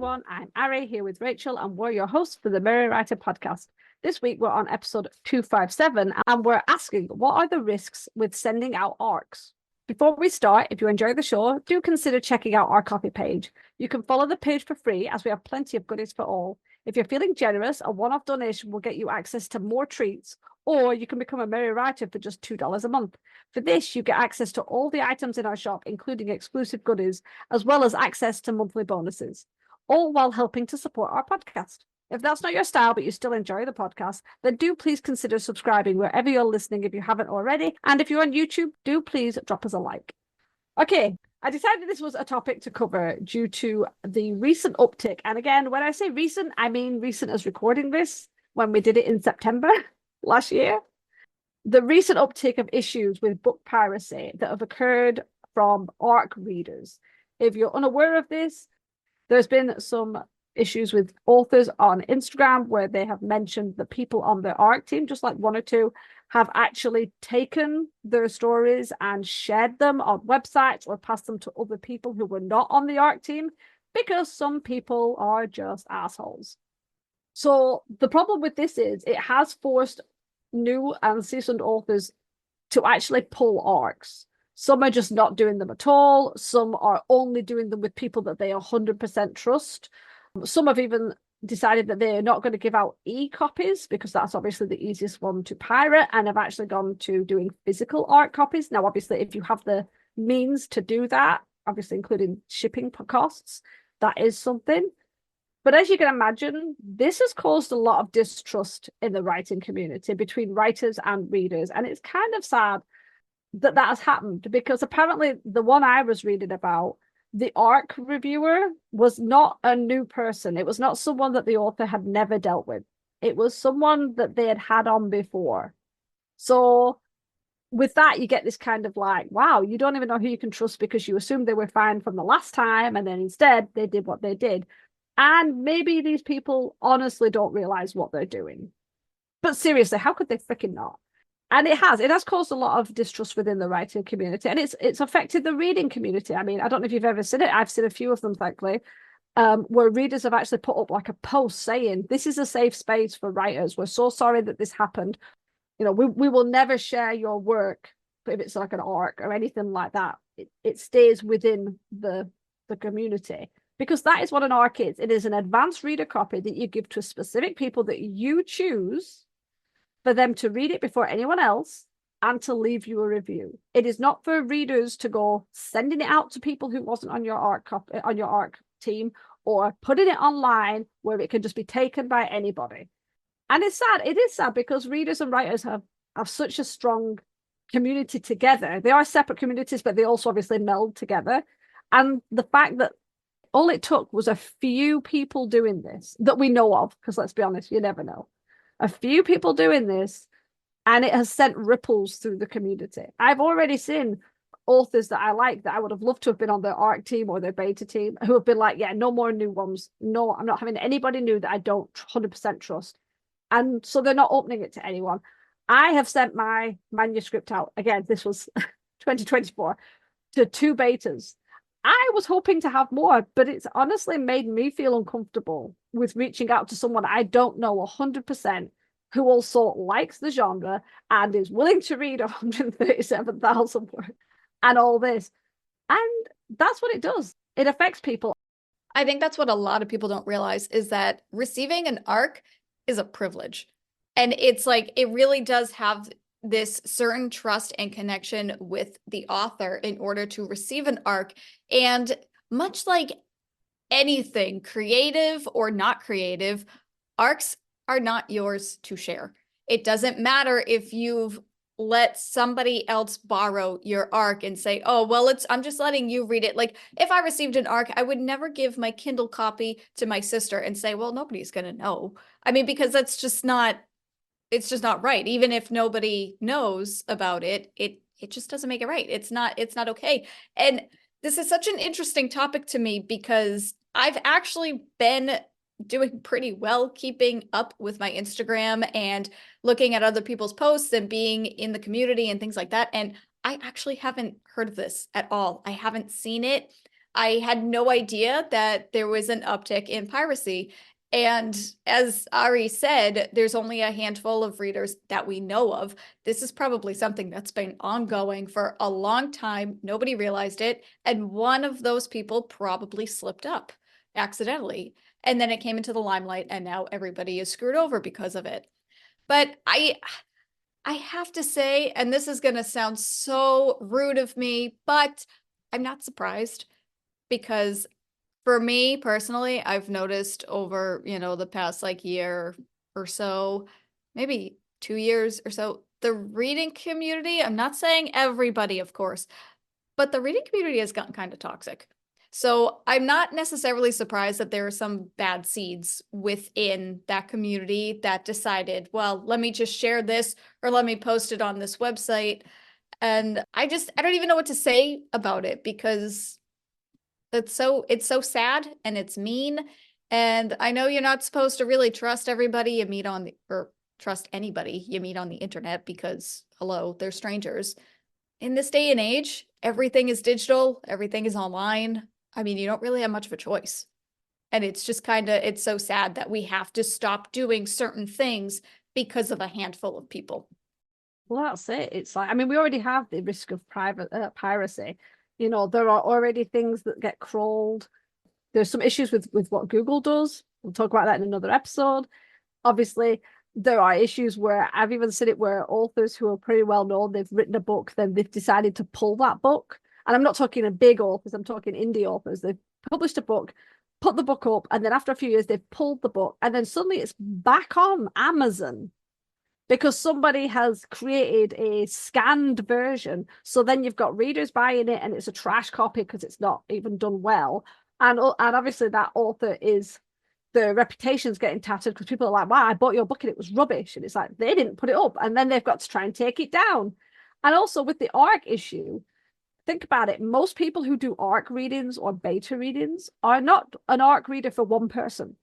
everyone. I'm Ari here with Rachel, and we're your hosts for the Mirror Writer podcast. This week, we're on episode 257, and we're asking, what are the risks with sending out ARCs? Before we start, if you enjoy the show, do consider checking out our coffee page. You can follow the page for free, as we have plenty of goodies for all. If you're feeling generous, a one-off donation will get you access to more treats, or you can become a Mirror Writer for just $2 a month. For this, you get access to all the items in our shop, including exclusive goodies, as well as access to monthly bonuses, all while helping to support our podcast. If that's not your style, but you still enjoy the podcast, then do please consider subscribing wherever you're listening if you haven't already. And if you're on YouTube, do please drop us a like. Okay, I decided this was a topic to cover due to the recent uptick. And again, when I say recent, I mean recent as recording this, when we did it in September last year. The recent uptick of issues with book piracy that have occurred from ARC readers. If you're unaware of this, there's been some issues with authors on Instagram where they have mentioned that people on their ARC team, just like one or two, have actually taken their stories and shared them on websites or passed them to other people who were not on the ARC team, because some people are just assholes. So the problem with this is it has forced new and seasoned authors to actually pull ARCs. Some are just not doing them at all. Some are only doing them with people that they 100% trust. Some have even decided that they're not going to give out e-copies because that's obviously the easiest one to pirate, and have actually gone to doing physical ARC copies. Now, obviously, if you have the means to do that, obviously including shipping costs, that is something. But as you can imagine, this has caused a lot of distrust in the writing community between writers and readers. And it's kind of sad that that has happened, because apparently the one I was reading about, the ARC reviewer was not a new person. It was not someone that the author had never dealt with. It was someone that they had had on before. So with that, you get this kind of like, wow, you don't even know who you can trust because you assumed they were fine from the last time, and then instead they did what they did. And maybe these people honestly don't realize what they're doing. But seriously, how could they freaking not? And it has caused a lot of distrust within the writing community, and it's affected the reading community. I mean, I don't know if you've ever seen it. I've seen a few of them, thankfully, where readers have actually put up like a post saying, this is a safe space for writers. We're so sorry that this happened. You know, we will never share your work if it's like an ARC or anything like that. It stays within the community, because that is what an ARC is. It is an advanced reader copy that you give to specific people that you choose for them to read it before anyone else and to leave you a review. It is not for readers to go sending it out to people who wasn't on your ARC team, or putting it online where it can just be taken by anybody. And it's sad. It is sad because readers and writers have such a strong community together. They are separate communities, but they also obviously meld together. And the fact that all it took was a few people doing this that we know of, because let's be honest, you never know. A few people doing this, and it has sent ripples through the community. I've already seen authors that I like, that I would have loved to have been on their ARC team or their beta team, who have been like, yeah, no more new ones. No, I'm not having anybody new that I don't 100% trust. And so they're not opening it to anyone. I have sent my manuscript out. Again, this was 2024, to 2 betas. I was hoping to have more, but it's honestly made me feel uncomfortable with reaching out to someone I don't know 100%, who also likes the genre and is willing to read 137,000 words and all this. And that's what it does. It affects people. I think that's what a lot of people don't realize, is that receiving an ARC is a privilege. And it's like, it really does have this certain trust and connection with the author in order to receive an ARC. And much like anything, creative or not creative, ARCs are not yours to share. It doesn't matter if you've let somebody else borrow your ARC and say, oh, well, I'm just letting you read it. Like, if I received an ARC, I would never give my Kindle copy to my sister and say, well, nobody's going to know. I mean, because that's just not, it's just not right. Even if nobody knows about it, it just doesn't make it right. It's not okay. And this is such an interesting topic to me, because I've actually been doing pretty well keeping up with my Instagram and looking at other people's posts and being in the community and things like that. And I actually haven't heard of this at all. I haven't seen it. I had no idea that there was an uptick in piracy. And as Ari said, there's only a handful of readers that we know of. This is probably something that's been ongoing for a long time. Nobody realized it. And one of those people probably slipped up accidentally. And then it came into the limelight, and now everybody is screwed over because of it. But I have to say, and this is going to sound so rude of me, but I'm not surprised, because for me personally, I've noticed over, the past like year or so, maybe 2 years or so, the reading community, I'm not saying everybody, of course, but the reading community has gotten kind of toxic. So I'm not necessarily surprised that there are some bad seeds within that community that decided, well, let me just share this, or let me post it on this website. And I don't even know what to say about it, because it's so sad and it's mean. And I know you're not supposed to really trust everybody you meet or trust anybody you meet on the internet, because hello, they're strangers. In this day and age, everything is digital, everything is online. I mean, you don't really have much of a choice. And it's just it's so sad that we have to stop doing certain things because of a handful of people. Well, that's it. It's like, I mean, we already have the risk of piracy. There are already things that get crawled. There's some issues with what Google does. We'll talk about that in another episode. Obviously, there are issues where I've even seen it where authors who are pretty well known, they've written a book, then they've decided to pull that book. And I'm not talking of big authors, I'm talking indie authors. They've published a book, put the book up, and then after a few years, they've pulled the book, and then suddenly it's back on Amazon because somebody has created a scanned version. So then you've got readers buying it, and it's a trash copy because it's not even done well. And obviously that author the reputation's getting tattered because people are like, wow, I bought your book and it was rubbish. And it's like, they didn't put it up. And then they've got to try and take it down. And also with the ARC issue, think about it. Most people who do ARC readings or beta readings are not an ARC reader for one person.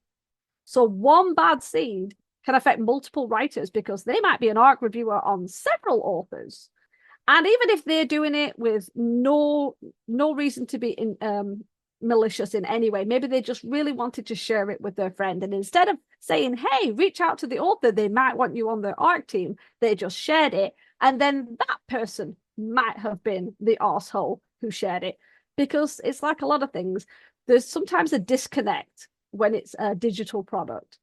So one bad seed can affect multiple writers because they might be an ARC reviewer on several authors. And even if they're doing it with no reason to be malicious in any way, maybe they just really wanted to share it with their friend, and instead of saying, hey, reach out to the author, they might want you on their ARC team, they just shared it, and then that person might have been the arsehole who shared it. Because it's like a lot of things, there's sometimes a disconnect when it's a digital product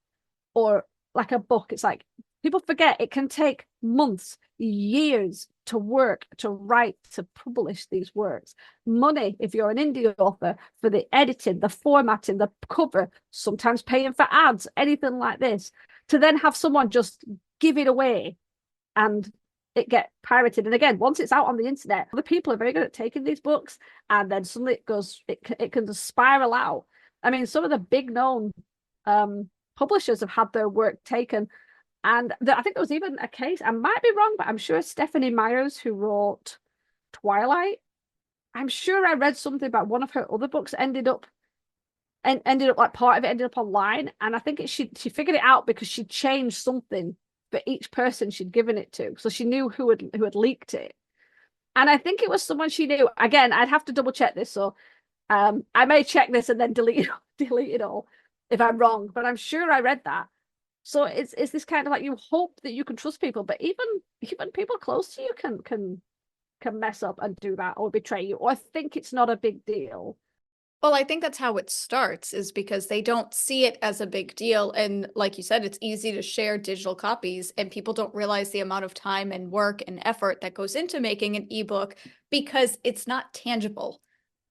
or like a book. It's like people forget it can take months, years to work, to write, to publish these works. Money, if you're an indie author, for the editing, the formatting, the cover, sometimes paying for ads, anything like this, to then have someone just give it away and it get pirated. And again, once it's out on the internet, other people are very good at taking these books, and then suddenly it can just spiral out. I mean, some of the big known publishers have had their work taken. And I think there was even a case, I might be wrong, but I'm sure Stephanie Meyers, who wrote Twilight, I'm sure I read something about one of her other books ended up like part of it ended up online. And I think she figured it out because she changed something for each person she'd given it to. So she knew who had leaked it. And I think it was someone she knew. Again, I'd have to double check this. So I may check this and then delete it all if I'm wrong, but I'm sure I read that. So it's this kind of like, you hope that you can trust people, but even people close to you can mess up and do that or betray you or think it's not a big deal. Well, I think that's how it starts, is because they don't see it as a big deal. And like you said, it's easy to share digital copies, and people don't realize the amount of time and work and effort that goes into making an ebook because it's not tangible.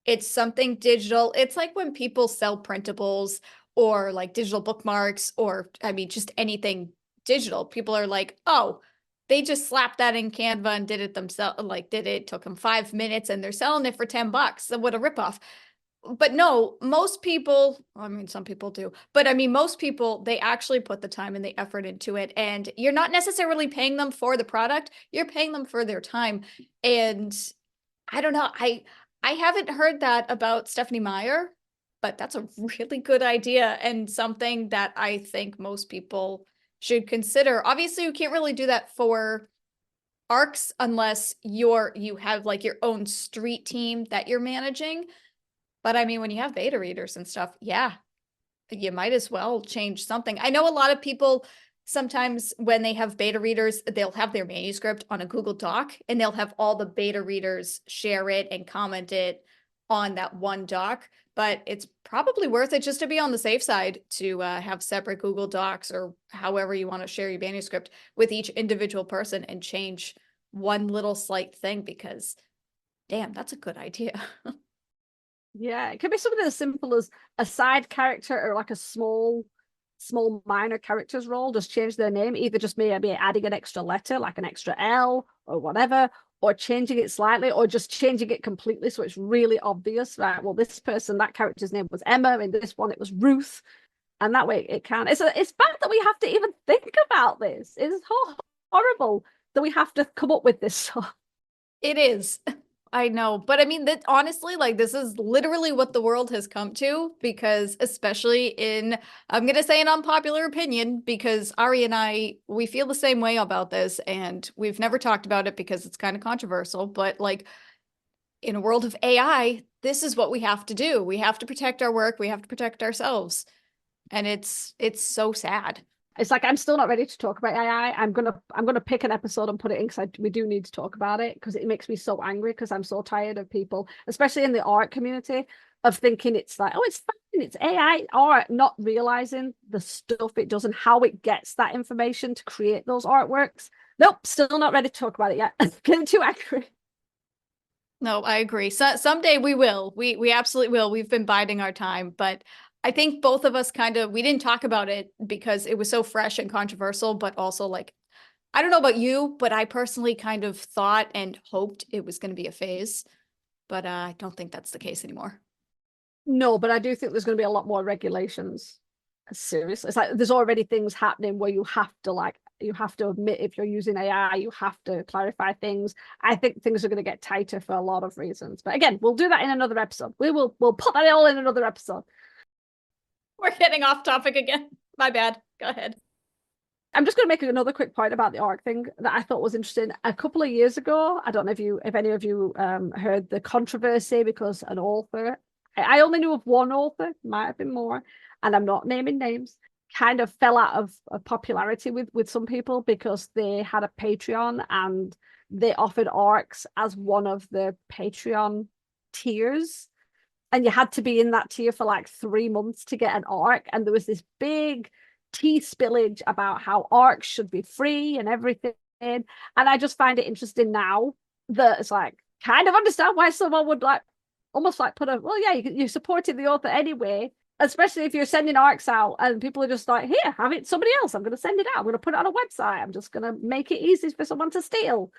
It's something digital. It's like when people sell printables or like digital bookmarks, or I mean, just anything digital. People are like, oh, they just slapped that in Canva and did it themselves. Took them 5 minutes and they're selling it for $10. So what a ripoff. But no, most people, I mean, some people do, but I mean, most people, they actually put the time and the effort into it. And you're not necessarily paying them for the product, you're paying them for their time. And I don't know, I haven't heard that about Stephanie Meyer, but that's a really good idea and something that I think most people should consider. Obviously, you can't really do that for ARCs unless you have like your own street team that you're managing. But I mean, when you have beta readers and stuff, yeah, you might as well change something. I know a lot of people sometimes when they have beta readers, they'll have their manuscript on a Google Doc and they'll have all the beta readers share it and comment it on that one doc. But it's probably worth it just to be on the safe side to have separate Google Docs or however you want to share your manuscript with each individual person and change one little slight thing because damn, that's a good idea. Yeah, it could be something as simple as a side character or like a small minor character's role, just change their name, either just maybe adding an extra letter, like an extra L or whatever, or changing it slightly, or just changing it completely so it's really obvious, right? Well, this person, that character's name was Emma, in this one it was Ruth, and that way it can. It's bad that we have to even think about this. It's horrible that we have to come up with this stuff. It is. I know, but I mean that honestly, like this is literally what the world has come to because especially in, I'm going to say an unpopular opinion because Ari and I, we feel the same way about this and we've never talked about it because it's kind of controversial, but like in a world of AI, this is what we have to do. We have to protect our work. We have to protect ourselves. And it's so sad. It's like I'm still not ready to talk about AI. I'm gonna pick an episode and put it in because we do need to talk about it because it makes me so angry because I'm so tired of people, especially in the art community, of thinking it's like, oh, it's fine, it's AI art, not realizing the stuff it does and how it gets that information to create those artworks. Nope, still not ready to talk about it yet. Getting too angry. No, I agree. So someday we will. We absolutely will. We've been biding our time, but I think both of us we didn't talk about it because it was so fresh and controversial, but also like, I don't know about you, but I personally kind of thought and hoped it was going to be a phase, but I don't think that's the case anymore. No, but I do think there's going to be a lot more regulations. Seriously, it's like there's already things happening where you have to admit if you're using AI, you have to clarify things. I think things are going to get tighter for a lot of reasons. But again, we'll do that in another episode. We'll put that all in another episode. We're getting off topic again. My bad. Go ahead. I'm just going to make another quick point about the ARC thing that I thought was interesting. A couple of years ago, I don't know if any of you heard the controversy because an author, I only knew of one author, might have been more, and I'm not naming names, kind of fell out of popularity with some people because they had a Patreon and they offered ARCs as one of the Patreon tiers. And you had to be in that tier for like 3 months to get an ARC. And there was this big tea spillage about how ARCs should be free and everything. And I just find it interesting now that it's like, kind of understand why someone would like almost like put a, well, yeah, you supported the author anyway, especially if you're sending ARCs out and people are just like, here, have it somebody else. I'm going to send it out. I'm going to put it on a website. I'm just going to make it easy for someone to steal.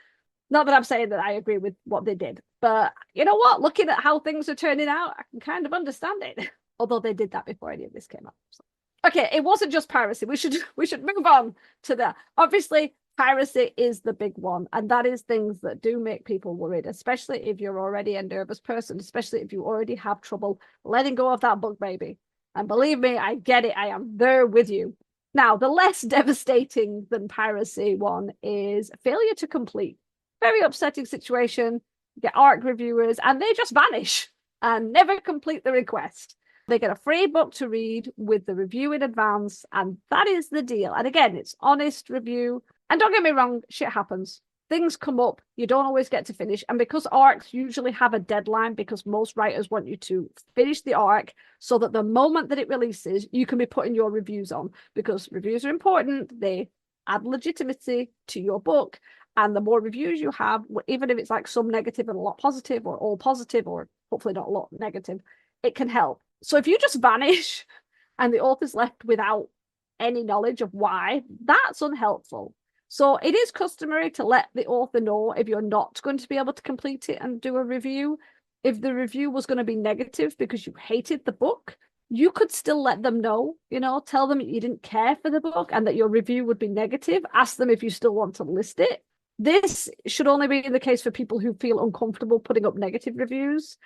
Not that I'm saying that I agree with what they did, but you know what? Looking at how things are turning out, I can kind of understand it. Although they did that before any of this came up. So. Okay, it wasn't just piracy. We should move on to that. Obviously, piracy is the big one, and that is things that do make people worried, especially if you're already a nervous person, especially if you already have trouble letting go of that book baby. And believe me, I get it. I am there with you. Now, the less devastating than piracy one is failure to complete. Very upsetting situation. You get ARC reviewers and they just vanish and never complete the request. They get a free book to read with the review in advance, and that is the deal. And again, it's honest review. And don't get me wrong, shit happens. Things come up, you don't always get to finish. And because ARCs usually have a deadline, because most writers want you to finish the ARC so that the moment that it releases, you can be putting your reviews on, because reviews are important. They add legitimacy to your book. And the more reviews you have, even if it's like some negative and a lot positive, or all positive, or hopefully not a lot negative, it can help. So if you just vanish and the author's left without any knowledge of why, that's unhelpful. So it is customary to let the author know if you're not going to be able to complete it and do a review. If the review was going to be negative because you hated the book, you could still let them know, tell them you didn't care for the book and that your review would be negative. Ask them if you still want to list it. This should only be the case for people who feel uncomfortable putting up negative reviews.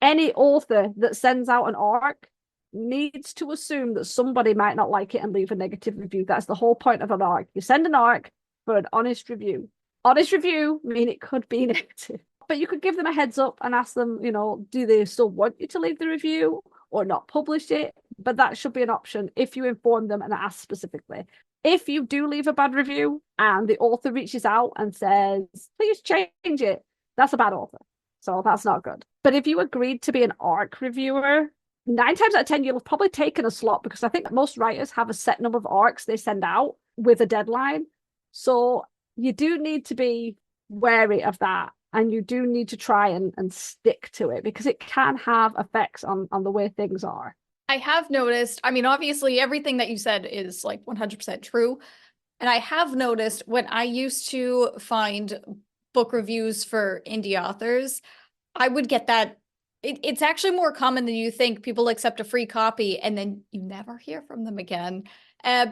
Any author that sends out an ARC needs to assume that somebody might not like it and leave a negative review. That's the whole point of an ARC. You send an ARC for an honest review. Honest review mean it could be negative. But you could give them a heads up and ask them, you know, do they still want you to leave the review or not publish it? But that should be an option if you inform them and ask specifically. If you do leave a bad review and the author reaches out and says, please change it, that's a bad author. So that's not good. But if you agreed to be an ARC reviewer, 9 times out of 10, you'll have probably taken a slot, because I think most writers have a set number of ARCs they send out with a deadline. So you do need to be wary of that. And you do need to try and stick to it, because it can have effects on the way things are. I have noticed, I mean, obviously everything that you said is like 100% true. And I have noticed when I used to find book reviews for indie authors, I would get that. It's actually more common than you think. People accept a free copy and then you never hear from them again,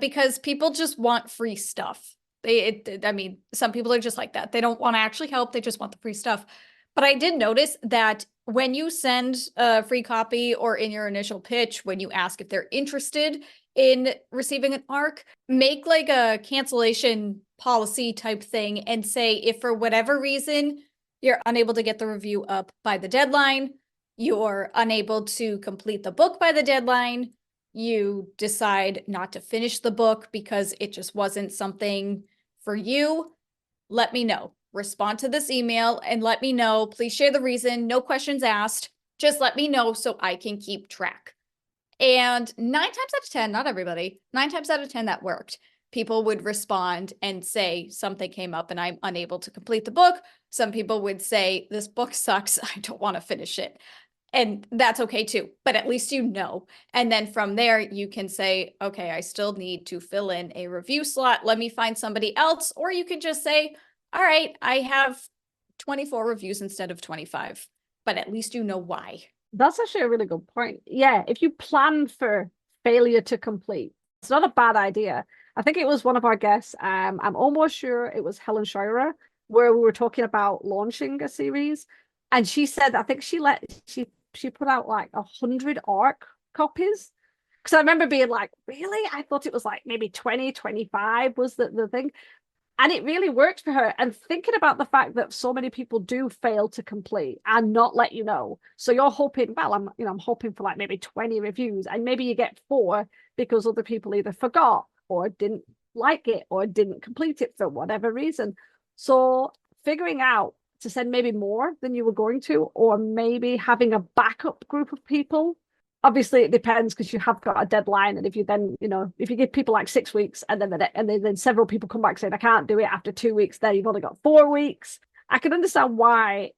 because people just want free stuff. I mean, some people are just like that. They don't want to actually help. They just want the free stuff. But I did notice that when you send a free copy, or in your initial pitch, when you ask if they're interested in receiving an ARC, make like a cancellation policy type thing and say, if for whatever reason you're unable to get the review up by the deadline, you're unable to complete the book by the deadline, you decide not to finish the book because it just wasn't something for you, let me know. Respond to this email and let me know. Please share the reason. No questions asked. Just let me know so I can keep track. And 9 times out of 10, not everybody, 9 times out of 10 that worked. People would respond and say something came up and I'm unable to complete the book. Some people would say, this book sucks, I don't want to finish it. And that's okay too, but at least you know. And then from there, you can say, okay, I still need to fill in a review slot. Let me find somebody else. Or you could just say, all right, I have 24 reviews instead of 25, but at least you know why. That's actually a really good point. Yeah, if you plan for failure to complete, it's not a bad idea. I think it was one of our guests, I'm almost sure it was Helen Scheurer, where we were talking about launching a series. And she said, I think she put out like 100 ARC copies. Because I remember being like, really? I thought it was like maybe 20, 25 was the thing. And it really worked for her. And thinking about the fact that so many people do fail to complete and not let you know. So you're hoping, well, I'm hoping for like maybe 20 reviews, and maybe you get 4 because other people either forgot or didn't like it or didn't complete it for whatever reason. So figuring out to send maybe more than you were going to, or maybe having a backup group of people. Obviously, it depends, because you have got a deadline, and if you then, if you give people like 6 weeks, and then several people come back saying I can't do it after 2 weeks, then you've only got 4 weeks. I can understand why,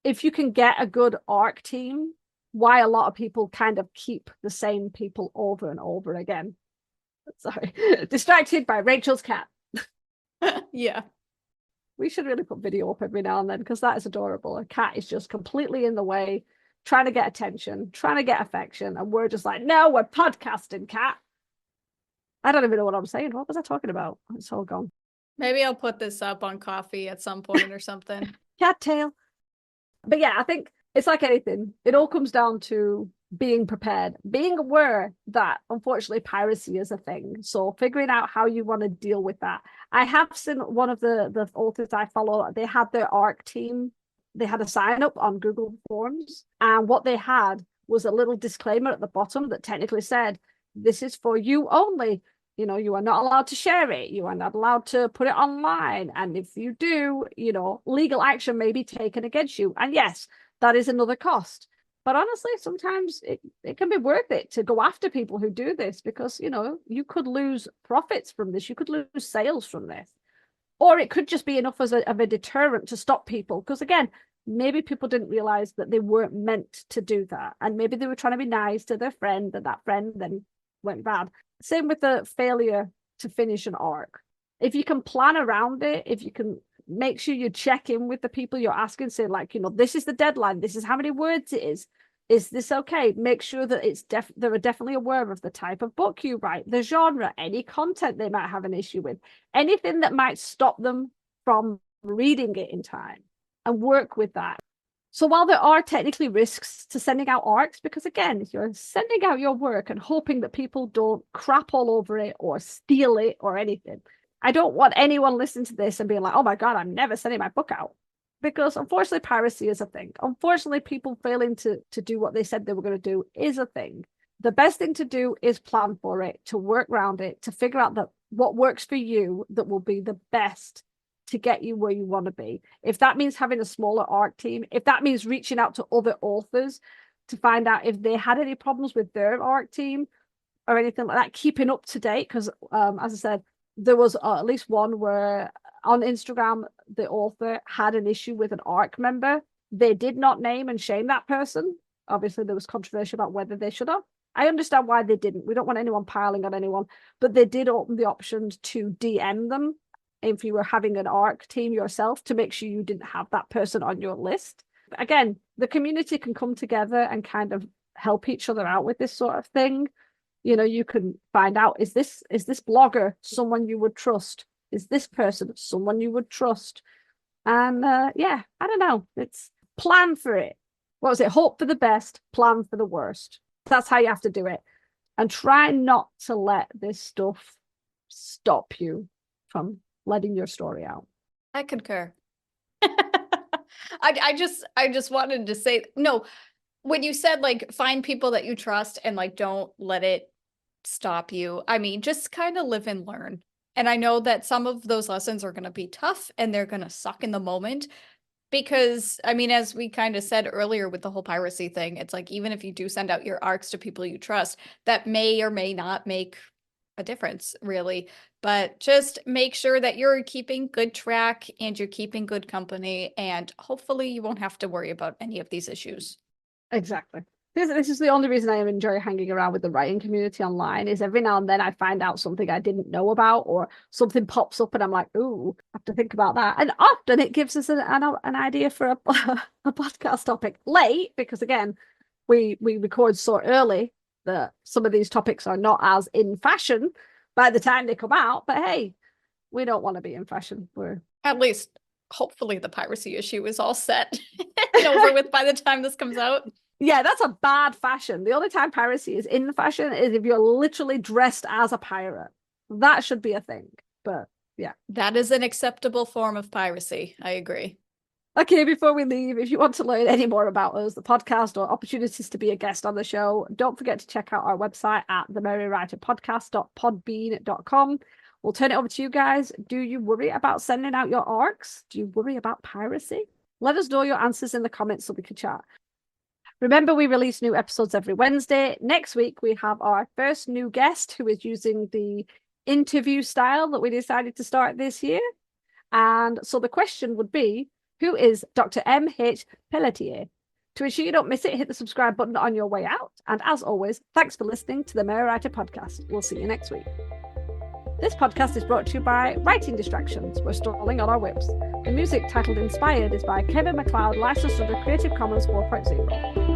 if you can get a good ARC team, why a lot of people kind of keep the same people over and over again. Sorry, distracted by Rachel's cat. Yeah. We should really put video up every now and then, because that is adorable. A cat is just completely in the way, trying to get attention, trying to get affection, and we're just like, no, we're podcasting, cat. I don't even know what I'm saying. What was I talking about? It's all gone. Maybe I'll put this up on Coffee at some point or something. Cattail. But yeah, I think it's like anything. It all comes down to being prepared, being aware that unfortunately piracy is a thing. So figuring out how you want to deal with that. I have seen one of the authors I follow, they had their ARC team. They had a sign up on Google Forms, and what they had was a little disclaimer at the bottom that technically said, this is for you only. You are not allowed to share it. You are not allowed to put it online. And if you do, legal action may be taken against you. And yes, that is another cost. But honestly, sometimes it can be worth it to go after people who do this, because, you could lose profits from this. You could lose sales from this. Or it could just be enough of a deterrent to stop people. Because again, maybe people didn't realize that they weren't meant to do that. And maybe they were trying to be nice to their friend, and that friend then went bad. Same with the failure to finish an ARC. If you can plan around it, if you can make sure you check in with the people you're asking, say like, this is the deadline, this is how many words it is this okay? Make sure that they're definitely aware of the type of book you write, the genre, any content they might have an issue with, anything that might stop them from reading it in time, and work with that. So while there are technically risks to sending out ARCs, because again, if you're sending out your work and hoping that people don't crap all over it or steal it or anything, I don't want anyone listening to this and being like, oh my God, I'm never sending my book out. because unfortunately piracy is a thing. Unfortunately, people failing to do what they said they were going to do is a thing. The best thing to do is plan for it, to work around it, to figure out that what works for you that will be the best to get you where you want to be. If that means having a smaller ARC team, if that means reaching out to other authors to find out if they had any problems with their ARC team or anything like that, keeping up to date. Because as I said, there was at least one where on Instagram, the author had an issue with an ARC member. They did not name and shame that person. Obviously, there was controversy about whether they should have. I understand why they didn't. We don't want anyone piling on anyone, but they did open the option to DM them if you were having an ARC team yourself to make sure you didn't have that person on your list. Again, the community can come together and kind of help each other out with this sort of thing. You know, you can find out, is this blogger someone you would trust? Is this person someone you would trust? And yeah, I don't know. It's plan for it. What was it? Hope for the best, plan for the worst. That's how you have to do it. And try not to let this stuff stop you from letting your story out. I concur. I just wanted to say, no, when you said like find people that you trust and like don't let it stop you. I mean, just kind of live and learn. And I know that some of those lessons are going to be tough and they're going to suck in the moment. Because, I mean, as we kind of said earlier with the whole piracy thing, it's like, even if you do send out your ARCs to people you trust, that may or may not make a difference, really. But just make sure that you're keeping good track and you're keeping good company. And hopefully you won't have to worry about any of these issues. Exactly. This is the only reason I enjoy hanging around with the writing community online, is every now and then I find out something I didn't know about, or something pops up and I'm like, ooh, I have to think about that. And often it gives us an idea for a podcast topic late, because again, we record so early that some of these topics are not as in fashion by the time they come out. But hey, we don't want to be in fashion. We're at least hopefully the piracy issue is all set and over with by the time this comes out. Yeah, that's a bad fashion. The only time piracy is in fashion is if you're literally dressed as a pirate. That should be a thing. But yeah. That is an acceptable form of piracy. I agree. Okay, before we leave, if you want to learn any more about us, the podcast, or opportunities to be a guest on the show, don't forget to check out our website at themerrywriterpodcast.podbean.com. We'll turn it over to you guys. Do you worry about sending out your ARCs? Do you worry about piracy? Let us know your answers in the comments so we can chat. Remember, we release new episodes every Wednesday. Next week, we have our first new guest who is using the interview style that we decided to start this year. And so the question would be, who is Dr. M.H. Pelletier? To ensure you don't miss it, hit the subscribe button on your way out. And as always, thanks for listening to the Merry Writer Podcast. We'll see you next week. This podcast is brought to you by Writing Distractions. We're stalling on our whips. The music titled Inspired is by Kevin MacLeod, licensed under Creative Commons 4.0.